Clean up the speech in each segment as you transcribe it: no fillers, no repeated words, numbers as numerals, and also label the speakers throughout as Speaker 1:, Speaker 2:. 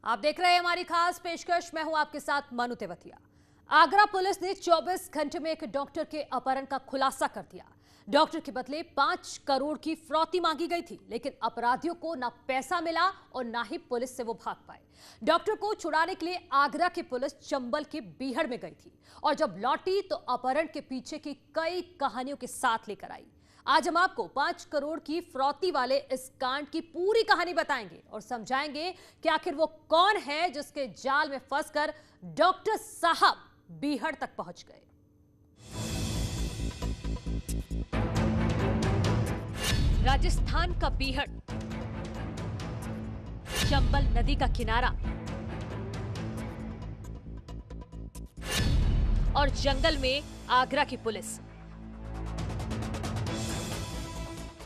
Speaker 1: आप देख रहे हैं हमारी खास पेशकश। मैं हूं आपके साथ मनु तेवतिया। आगरा पुलिस ने 24 घंटे में एक डॉक्टर के अपहरण का खुलासा कर दिया। डॉक्टर के बदले 5 करोड़ की फिरौती मांगी गई थी, लेकिन अपराधियों को ना पैसा मिला और ना ही पुलिस से वो भाग पाए। डॉक्टर को छुड़ाने के लिए आगरा की पुलिस चंबल के बीहड़ में गई थी और जब लौटी तो अपहरण के पीछे की कई कहानियों के साथ लेकर आई। आज हम आपको 5 करोड़ की फिरौती वाले इस कांड की पूरी कहानी बताएंगे और समझाएंगे कि आखिर वो कौन है जिसके जाल में फंसकर डॉक्टर साहब बीहड़ तक पहुंच गए। राजस्थान का बीहड़, चंबल नदी का किनारा और जंगल में आगरा की पुलिस।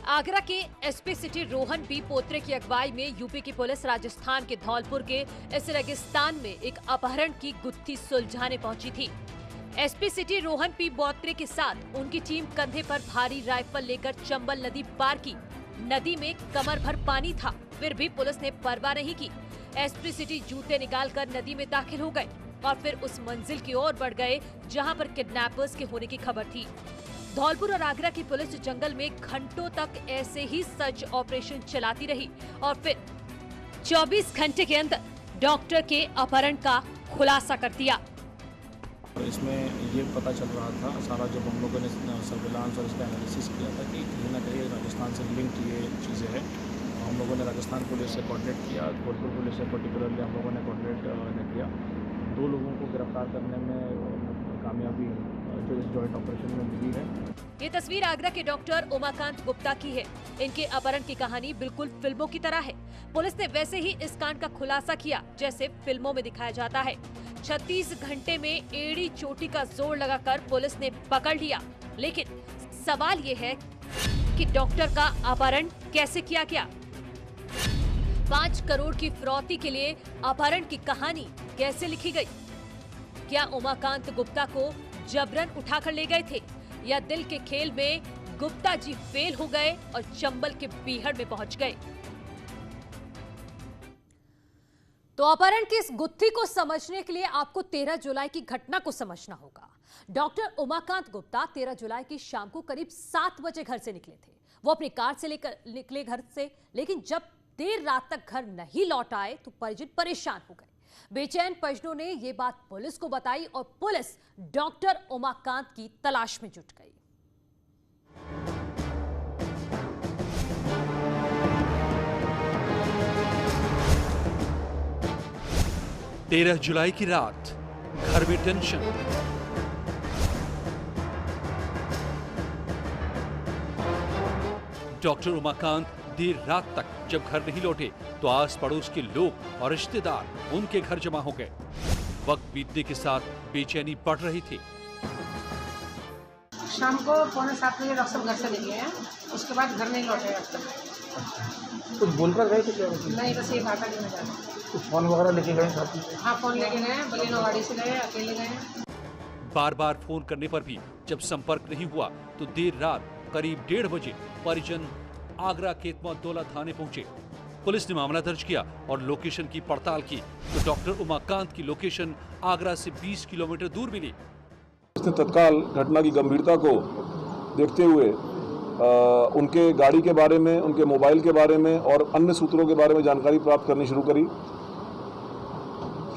Speaker 1: आगरा के SP city Rohan P Potre की अगुवाई में यूपी की पुलिस राजस्थान के धौलपुर के इस रेगिस्तान में एक अपहरण की गुत्थी सुलझाने पहुंची थी। SP city Rohan P Potre के साथ उनकी टीम कंधे पर भारी राइफल लेकर चंबल नदी पार की। नदी में कमर भर पानी था, फिर भी पुलिस ने परवाह नहीं की। एसपी सिटी जूते निकालकर नदी में दाखिल हो गए और फिर उस मंजिल की ओर बढ़ गए जहां पर किडनैपर्स के होने की खबर थी। धौलपुर और आगरा की पुलिस जंगल में घंटों तक ऐसे ही सर्च ऑपरेशन चलाती रही और फिर 24 घंटे के अंदर डॉक्टर के अपहरण का खुलासा कर दिया।
Speaker 2: इसमें ये पता चल रहा था सारा, जब हम लोगों ने सर्विलांस और इसका एनालिसिस किया था कि कहीं ना कहीं राजस्थान से लिंक्ड ये चीज़ें हैं। हम लोगों ने राजस्थान पुलिस से कोऑर्डिनेट किया, धौलपुर पुलिस से पर्टिकुलरली हम लोगों ने कोऑर्डिनेट किया। 2 लोगों को गिरफ्तार करने में कामयाबी जो इस जॉइंट ऑपरेशन में मिली है।
Speaker 1: ये तस्वीर आगरा के डॉक्टर उमाकांत गुप्ता की है। इनके अपहरण की कहानी बिल्कुल फिल्मों की तरह है। पुलिस ने वैसे ही इस कांड का खुलासा किया जैसे फिल्मों में दिखाया जाता है। 36 घंटे में एड़ी चोटी का जोर लगाकर पुलिस ने पकड़ लिया, लेकिन सवाल ये है कि डॉक्टर का अपहरण कैसे किया गया। 5 करोड़ की फिरौती के लिए अपहरण की कहानी कैसे लिखी गई? क्या उमाकांत गुप्ता को जबरन उठाकर ले गए थे या दिल के खेल में गुप्ता जी फेल हो गए और चंबल के बीहड़ में पहुंच गए? तो अपहरण की इस गुत्थी को समझने के लिए आपको 13 जुलाई की घटना को समझना होगा। डॉक्टर उमाकांत गुप्ता 13 जुलाई की शाम को करीब 7 बजे घर से निकले थे। वो अपनी कार से लेकर निकले घर से, लेकिन जब देर रात तक घर नहीं लौट आए तो परिजन परेशान हो गए। बेचैन परिजनों ने ये बात पुलिस को बताई और पुलिस डॉक्टर उमाकांत की तलाश में जुट गई।
Speaker 3: तेरह जुलाई की रात, घर में टेंशन। डॉक्टर उमाकांत देर रात तक जब घर नहीं लौटे तो आस पड़ोस के लोग और रिश्तेदार उनके घर जमा हो गए। वक्त बीतने के साथ बेचैनी बढ़ रही थी।
Speaker 4: शाम को 6:45 बजे डॉक्टर घर से निकले हैं, उसके बाद घर नहीं लौटे अब तक।
Speaker 2: कुछ बोलकर गए थे क्या?
Speaker 4: नहीं, बस ये बात नहीं जाता।
Speaker 2: कुछ फोन वगैरह लेके गए साथी?
Speaker 4: हाँ, फोन लेके गए, बलिनो गाड़ी से गए, अकेले गए।
Speaker 3: बार बार फोन करने पर भी जब संपर्क नहीं हुआ तो देर रात करीब 1:30 बजे परिजन आगरा के केतमौदौला थाने पहुंचे। पुलिस ने मामला दर्ज किया और लोकेशन की पड़ताल की तो डॉक्टर उमाकांत की लोकेशन आगरा से 20 किलोमीटर दूर मिली।
Speaker 5: उसने तत्काल घटना की गंभीरता को देखते हुए उनके गाड़ी के बारे में, उनके मोबाइल के बारे में और अन्य सूत्रों के बारे में जानकारी प्राप्त करनी शुरू करी।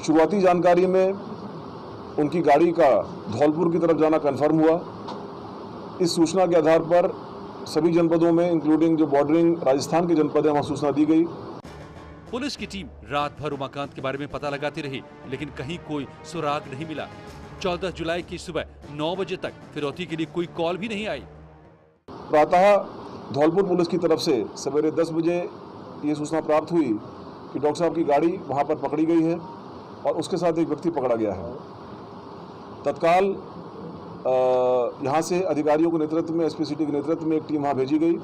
Speaker 5: शुरुआती जानकारी में उनकी गाड़ी का धौलपुर की तरफ जाना कंफर्म हुआ। इस सूचना के आधार पर सभी जनपदों में, इंक्लूडिंग जो बॉर्डरिंग राजस्थान के जनपद है, वहां सूचना दी गई।
Speaker 3: पुलिस की टीम रात भर उमाकांत के बारे में पता लगाती रही, लेकिन कहीं कोई सुराग नहीं मिला। 14 जुलाई की सुबह 9 बजे तक फिरौती के लिए कोई कॉल भी नहीं आई।
Speaker 5: प्रातः धौलपुर पुलिस की तरफ से सवेरे 10 बजे ये सूचना प्राप्त हुई कि डॉक्टर साहब की गाड़ी वहां पर पकड़ी गई है और उसके साथ एक व्यक्ति पकड़ा गया है। तत्काल यहाँ से अधिकारियों के नेतृत्व में, एसपी सिटी के नेतृत्व में एक टीम वहां भेजी गई।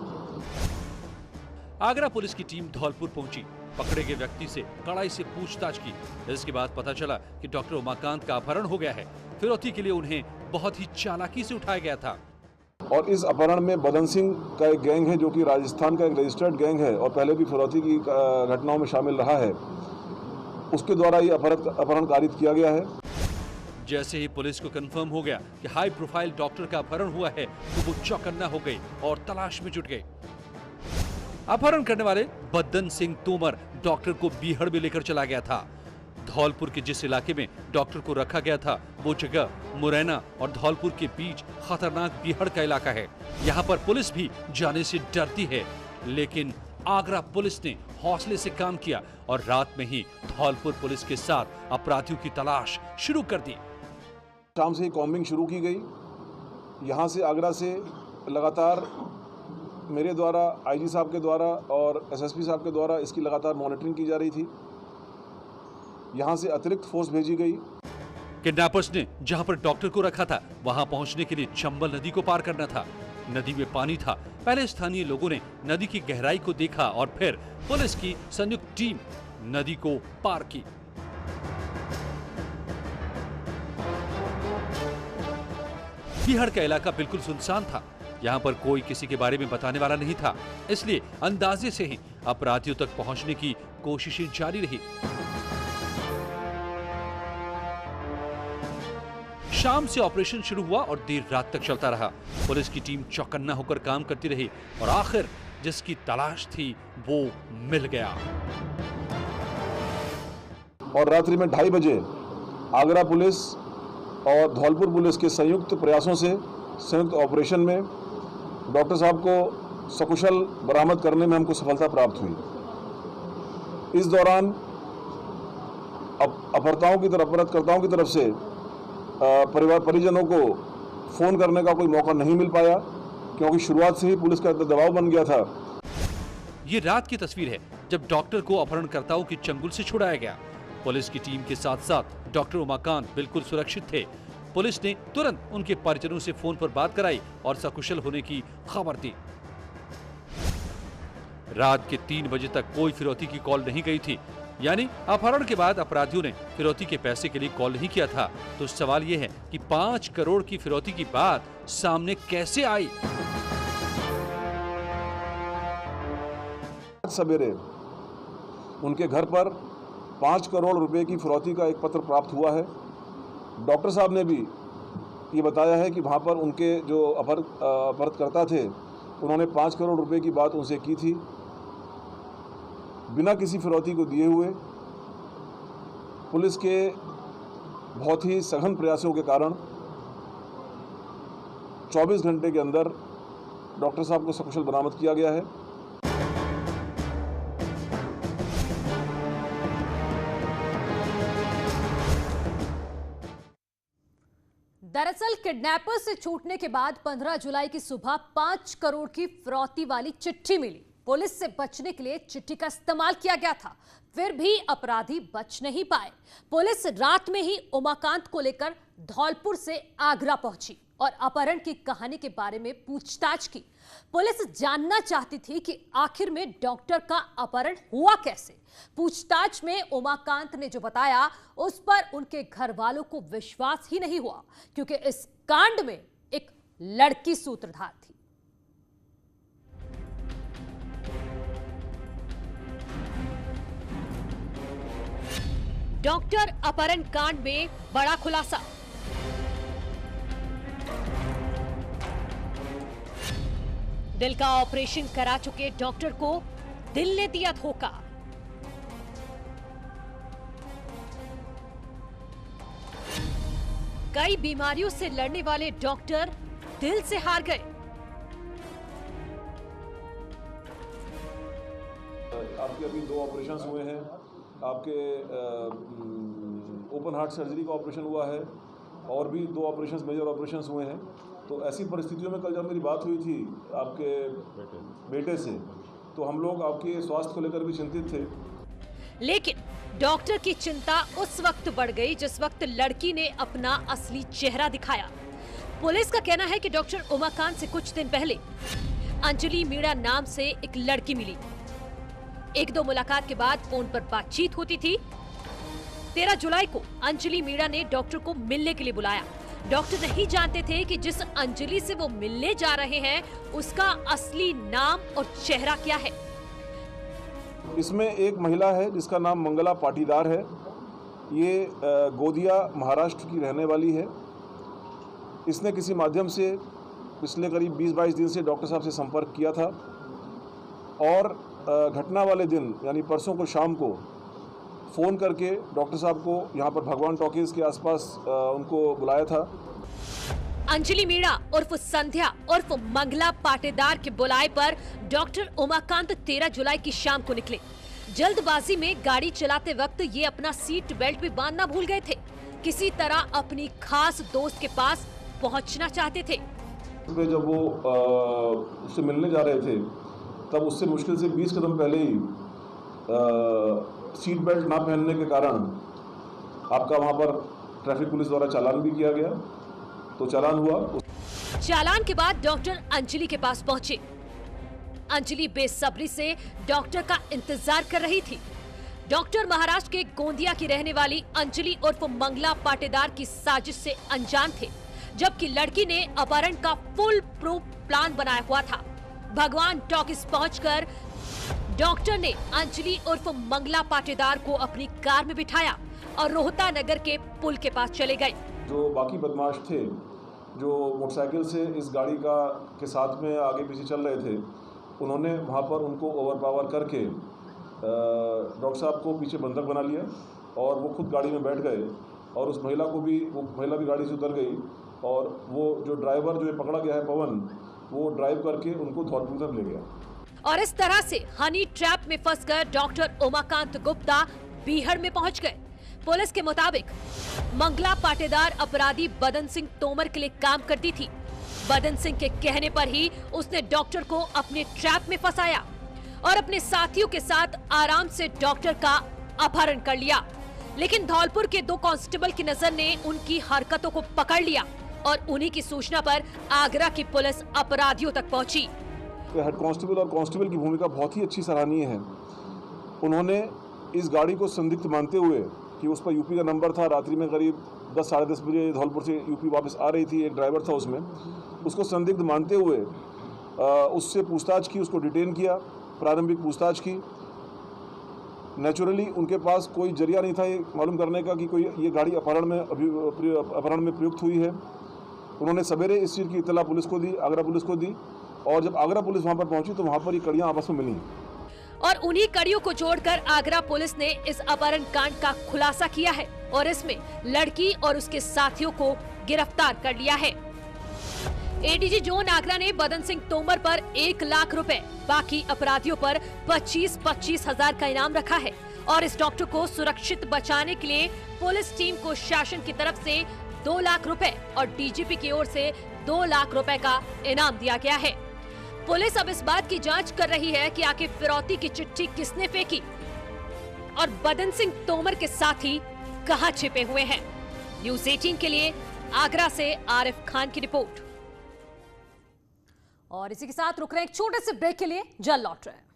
Speaker 3: आगरा पुलिस की टीम धौलपुर पहुंची, पकड़े गए व्यक्ति से कड़ाई से पूछताछ की। इसके बाद पता चला कि डॉक्टर उमाकांत का अपहरण हो गया है। फिरौती के लिए उन्हें बहुत ही चालाकी से उठाया गया था।
Speaker 5: और इस अपहरण में बदन सिंह का एक गैंग है जो कि राजस्थान का एक रजिस्टर्ड गैंग है और पहले भी फिरौती की घटनाओं में शामिल रहा है। उसके द्वारा ये अपहरण कारित किया गया है।
Speaker 3: जैसे ही पुलिस को कंफर्म हो गया कि हाई प्रोफाइल डॉक्टर का अपहरण हुआ है तो वो चौकन्ना हो गई और तलाश में जुट गए। अपहरण करने वाले बद्दन सिंह तोमर डॉक्टर को बीहड़ में लेकर चला गया था। धौलपुर के जिस इलाके में डॉक्टर को रखा गया था वो जगह मुरैना और धौलपुर के बीच खतरनाक बीहड़ का इलाका है। यहाँ पर पुलिस भी जाने से डरती है, लेकिन आगरा पुलिस ने हौसले से काम किया और रात में ही धौलपुर पुलिस के साथ अपराधियों की तलाश शुरू कर दी।
Speaker 5: शाम से ही कॉम्बिंग शुरू की गई। यहाँ से आगरा से लगातार मेरे द्वारा, आईजी साहब के द्वारा और एसएसपी साहब के द्वारा इसकी लगातार मॉनिटरिंग की जा रही थी। यहाँ से अतिरिक्त फोर्स भेजी गई।
Speaker 3: किडनैपर्स ने जहां पर डॉक्टर को रखा था वहां पहुंचने के लिए चंबल नदी को पार करना था। नदी में पानी था। पहले स्थानीय लोगों ने नदी की गहराई को देखा और फिर पुलिस की संयुक्त टीम नदी को पार की। बीहड़ का इलाका बिल्कुल सुनसान था। यहाँ पर कोई किसी के बारे में बताने वाला नहीं था, इसलिए अंदाजे से ही अपराधियों तक पहुंचने की कोशिशें जारी रही। शाम से ऑपरेशन शुरू हुआ और देर रात तक चलता रहा। पुलिस की टीम चौकन्ना होकर काम करती रही और आखिर जिसकी तलाश थी वो मिल गया।
Speaker 5: और रात्रि में 2:30 बजे आगरा पुलिस और धौलपुर पुलिस के संयुक्त प्रयासों से संयुक्त ऑपरेशन में डॉक्टर साहब को सकुशल बरामद करने में हमको सफलता प्राप्त हुई। इस दौरान अपहर्ताओं की तरफ, अपराधकर्ताओं की तरफ से परिवार परिजनों को फोन करने का कोई मौका नहीं मिल पाया, क्योंकि शुरुआत से ही पुलिस का दबाव बन गया था।
Speaker 3: ये रात की तस्वीर है जब डॉक्टर को अपहरणकर्ताओं के चंगुल से छुड़ाया गया। पुलिस की टीम के साथ साथ डॉक्टर उमाकांत बिल्कुल सुरक्षित थे। पुलिस ने तुरंत उनके परिजनों से फोन पर बात कराई और सकुशल होने की खबर दी। रात के 3 बजे तक कोई फिरौती की कॉल नहीं गई थी, यानी अपहरण के बाद अपराधियों ने फिरौती के पैसे के लिए कॉल नहीं किया था। तो सवाल यह है कि 5 करोड़ की फिरौती की बात सामने कैसे आई?
Speaker 5: सवेरे उनके घर पर 5 करोड़ रुपए की फिरौती का एक पत्र प्राप्त हुआ है। डॉक्टर साहब ने भी ये बताया है कि वहाँ पर उनके जो अपहरणकर्ता थे उन्होंने 5 करोड़ रुपए की बात उनसे की थी, बिना किसी फिरौती को दिए हुए। पुलिस के बहुत ही सघन प्रयासों के कारण 24 घंटे के अंदर डॉक्टर साहब को सकुशल बरामद किया गया है।
Speaker 1: दरअसल किडनैपर्स से छूटने के बाद 15 जुलाई की सुबह 5 करोड़ की फिरौती वाली चिट्ठी मिली। पुलिस से बचने के लिए चिट्ठी का इस्तेमाल किया गया था, फिर भी अपराधी बच नहीं पाए। पुलिस रात में ही उमाकांत को लेकर धौलपुर से आगरा पहुंची और अपहरण की कहानी के बारे में पूछताछ की। पुलिस जानना चाहती थी कि आखिर में डॉक्टर का अपहरण हुआ कैसे। पूछताछ में उमाकांत ने जो बताया उस पर उनके घर वालों को विश्वास ही नहीं हुआ, क्योंकि इस कांड में एक लड़की सूत्रधार थी। डॉक्टर अपहरण कांड में बड़ा खुलासा। दिल का ऑपरेशन करा चुके डॉक्टर को दिल ने दिया धोखा। कई बीमारियों से लड़ने वाले डॉक्टर दिल से हार गए।
Speaker 5: आपके अभी 2 ऑपरेशंस हुए हैं। आपके ओपन हार्ट सर्जरी का ऑपरेशन हुआ है और भी 2 ऑपरेशंस, मेजर ऑपरेशंस हुए हैं। तो ऐसी परिस्थितियों में कल जब मेरी बात हुई थी आपके बेटे से, तो हम लोग आपके स्वास्थ्य को लेकर भी चिंतित थे।
Speaker 1: लेकिन डॉक्टर की चिंता उस वक्त बढ़ गई जिस वक्त लड़की ने अपना असली चेहरा दिखाया। पुलिस का कहना है कि डॉक्टर उमाकांत से कुछ दिन पहले अंजलि मीणा नाम से एक लड़की मिली। 1-2 मुलाकात के बाद फोन पर बातचीत होती थी। 13 जुलाई को अंजलि मीणा ने डॉक्टर को मिलने के लिए बुलाया। डॉक्टर नहीं जानते थे कि जिस अंजलि से वो मिलने जा रहे हैं उसका असली नाम और चेहरा क्या है।
Speaker 5: इसमें एक महिला है जिसका नाम मंगला पाटीदार है। ये गोदिया महाराष्ट्र की रहने वाली है। इसने किसी माध्यम से पिछले करीब 20-22 दिन से डॉक्टर साहब से संपर्क किया था और घटना वाले दिन यानी परसों को शाम को फ़ोन करके डॉक्टर साहब को यहाँ पर भगवान टॉकीज़ के आसपास उनको बुलाया था।
Speaker 1: अंजलि मीणा उर्फ संध्या उर्फ मंगला पाटीदार के बुलाए पर डॉक्टर उमाकांत 13 जुलाई की शाम को निकले। जल्दबाजी में गाड़ी चलाते वक्त ये अपना सीट बेल्ट भी बांधना भूल गए थे। किसी तरह अपनी खास दोस्त के पास पहुंचना चाहते थे।
Speaker 5: जब वो उससे मिलने जा रहे थे तब उससे मुश्किल से 20 कदम पहले ही सीट बेल्ट ना पहनने के कारण आपका वहाँ पर ट्रैफिक पुलिस द्वारा चालान भी किया गया। तो चालान हुआ।
Speaker 1: चालान के बाद डॉक्टर अंजलि के पास पहुंचे। अंजलि बेसब्री से डॉक्टर का इंतजार कर रही थी। डॉक्टर महाराष्ट्र के गोंदिया की रहने वाली अंजलि उर्फ मंगला पाटीदार की साजिश से अनजान थे, जबकि लड़की ने अपहरण का फुल प्रूफ प्लान बनाया हुआ था। भगवान टॉकीज पहुंचकर डॉक्टर ने अंजलि उर्फ मंगला पाटीदार को अपनी कार में बिठाया और रोहता नगर के पुल के पास चले गए।
Speaker 5: जो बाकी बदमाश थे जो मोटरसाइकिल से इस गाड़ी के साथ में आगे पीछे चल रहे थे, उन्होंने वहाँ पर उनको ओवरपावर करके डॉक्टर साहब को पीछे बंधक बना लिया और वो खुद गाड़ी में बैठ गए और उस महिला को भी महिला भी गाड़ी से उतर गई और वो जो ड्राइवर जो पकड़ा गया है पवन, वो ड्राइव करके उनको धौलपुर तक ले गया।
Speaker 1: और इस तरह से हनी ट्रैप में फंसकर डॉक्टर उमाकांत गुप्ता बीहड़ में पहुंच गए। पुलिस के मुताबिक मंगला पाटीदार अपराधी बदन सिंह तोमर के लिए काम करती थी। बदन सिंह के कहने पर ही उसने डॉक्टर को अपने ट्रैप में फंसाया और अपने साथियों के साथ आराम से डॉक्टर का अपहरण कर लिया। लेकिन धौलपुर के 2 कांस्टेबल की नजर ने उनकी हरकतों को पकड़ लिया और उन्हीं की सूचना पर आगरा की पुलिस अपराधियों तक पहुंची।
Speaker 5: हेड कांस्टेबल और कांस्टेबल की भूमिका बहुत ही अच्छी सराहनीय है। उन्होंने इस गाड़ी को संदिग्ध मानते हुए कि उस पर यूपी का नंबर था, रात्रि में करीब 10-10:30 बजे धौलपुर से यूपी वापस आ रही थी, एक ड्राइवर था उसमें, उसको संदिग्ध मानते हुए उससे पूछताछ की, उसको डिटेन किया, प्रारंभिक पूछताछ की। नेचुरली उनके पास कोई जरिया नहीं था ये मालूम करने का कि कोई ये गाड़ी अपहरण में प्रयुक्त हुई है। उन्होंने सवेरे इस चीज़ की इत्तला पुलिस को दी, आगरा पुलिस को दी, और जब आगरा पुलिस वहाँ पर पहुंची तो वहाँ पर ये कड़ियाँ आपस में मिली
Speaker 1: और उन्हीं कड़ियों को जोड़कर आगरा पुलिस ने इस अपहरण कांड का खुलासा किया है और इसमें लड़की और उसके साथियों को गिरफ्तार कर लिया है। एडीजी जोन आगरा ने बदन सिंह तोमर पर 1 लाख रुपए, बाकी अपराधियों पर 25-25 हजार का इनाम रखा है और इस डॉक्टर को सुरक्षित बचाने के लिए पुलिस टीम को शासन की तरफ से 2 लाख रुपए और डीजीपी की ओर से 2 लाख रुपए का इनाम दिया गया है। पुलिस अब इस बात की जांच कर रही है कि आखिर फिरौती की चिट्ठी किसने फेंकी और बदन सिंह तोमर के साथी कहां छिपे हुए हैं। न्यूज़ 18 के लिए आगरा से आरिफ खान की रिपोर्ट। और इसी के साथ रुक रहे हैं एक छोटे से ब्रेक के लिए, जल्द लौट रहे हैं।